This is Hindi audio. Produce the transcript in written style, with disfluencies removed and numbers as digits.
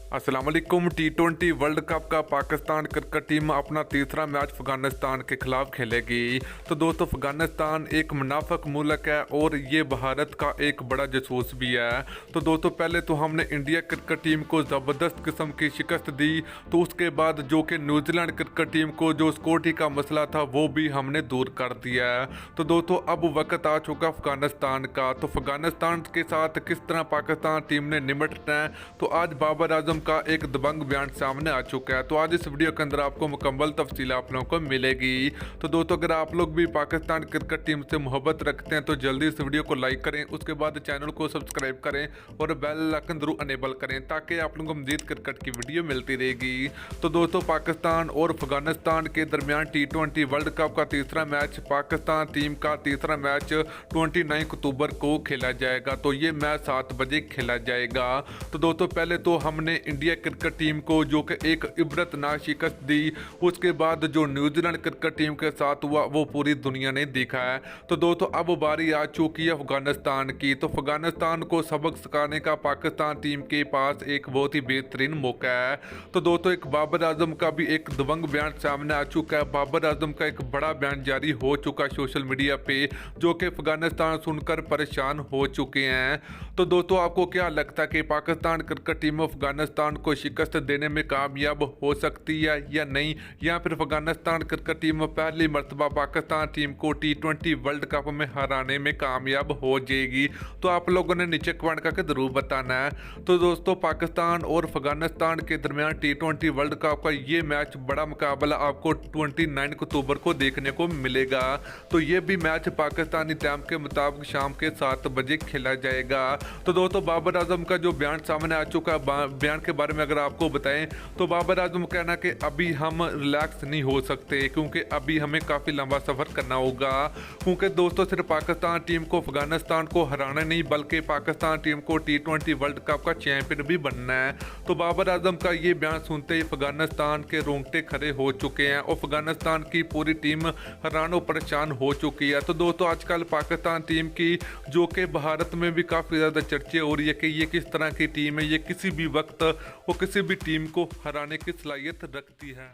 अस्सलाम वालेकुम। T20 वर्ल्ड कप का पाकिस्तान क्रिकेट टीम अपना तीसरा मैच अफगानिस्तान के खिलाफ खेलेगी। तो दोस्तों, अफगानिस्तान एक मुनाफिक मुल्क है और ये भारत का एक बड़ा जासूस भी है। तो दोस्तों, पहले तो हमने इंडिया क्रिकेट टीम को ज़बरदस्त किस्म की शिकस्त दी, तो उसके बाद जो कि न्यूजीलैंड क्रिकेट टीम को जो सिक्योरिटी का मसला था वो भी हमने दूर कर दिया है। तो दोस्तों, अब वक्त आ चुका अफगानिस्तान का। तो अफगानिस्तान के साथ किस तरह पाकिस्तान टीम ने निपटना है, तो आज बाबर आजम का एक दबंग बयान सामने आ चुका है। तो आज इस वीडियो के अंदर आपको मुकम्मल तफसील आप लोगों को मिलेगी। तो दोस्तों, अगर आप लोग भी पाकिस्तान क्रिकेट टीम से मोहब्बत रखते हैं तो जल्दी इस वीडियो को लाइक करें, उसके बाद चैनल को सब्सक्राइब करें और बेल आइकन जरूर अनेबल करें ताकि आप लोगों को मजीद क्रिकेट की वीडियो मिलती रहेगी। तो दोस्तों, पाकिस्तान और अफगानिस्तान के दरमियान T20 वर्ल्ड कप का तीसरा मैच, पाकिस्तान टीम का तीसरा मैच 29 अक्टूबर को खेला जाएगा। तो ये मैच 7 बजे खेला जाएगा। तो दोस्तों, पहले तो हमने इंडिया क्रिकेट टीम को जो कि एक इबरतनाक शिकस्त दी, उसके बाद जो न्यूजीलैंड क्रिकेट टीम के साथ हुआ वो पूरी दुनिया ने देखा है। तो दोस्तों, अब बारी आ चुकी है अफगानिस्तान की। तो अफगानिस्तान को सबक सिखाने का पाकिस्तान टीम के पास एक बहुत ही बेहतरीन मौका है। तो दोस्तों, एक बाबर आजम का भी एक दबंग बयान सामने आ चुका है। बाबर आजम का एक बड़ा बयान जारी हो चुका है सोशल मीडिया पे, जो कि अफगानिस्तान सुनकर परेशान हो चुके हैं। तो दोस्तों, आपको क्या लगता है कि पाकिस्तान क्रिकेट टीम अफगानिस्तान को शिकस्त देने में कामयाब हो सकती है या नहीं, या फिर अफगानिस्तान क्रिकेट टीम पहली मर्तबा पाकिस्तान टीम को T20 वर्ल्ड कप में हराने में कामयाब हो जाएगी? तो आप लोगों ने नीचे कमेंट करके जरूर बताना है। तो दोस्तों, पाकिस्तान और अफगानिस्तान के दरमियान T20 वर्ल्ड कप का ये मैच बड़ा मुकाबला आपको 29 अक्टूबर को देखने को मिलेगा। तो ये भी मैच पाकिस्तानी टाइम के मुताबिक शाम के 7 बजे खेला जाएगा। तो दोस्तों, बाबर आजम का जो बयान सामने आ चुका है, बयान के बारे में अगर आपको बताएं तो बाबर आजम कहना कि अभी हम रिलैक्स नहीं हो सकते, क्योंकि अभी हमें काफ़ी लंबा सफ़र करना होगा। क्योंकि दोस्तों, सिर्फ पाकिस्तान टीम को अफगानिस्तान को हराना नहीं, बल्कि पाकिस्तान टीम को T20 वर्ल्ड कप का चैंपियन भी बनना है। तो बाबर आजम का ये बयान सुनते ही अफगानिस्तान के रोंगटे खड़े हो चुके हैं और अफगानिस्तान की पूरी टीम हैरान परेशान हो चुकी है। तो दोस्तों, आजकल पाकिस्तान टीम की जो कि भारत में भी काफ़ी ज़्यादा चर्चे हो रही है कि ये किस तरह की टीम है, ये किसी भी वक्त वो किसी भी टीम को हराने की सलाहियत रखती है।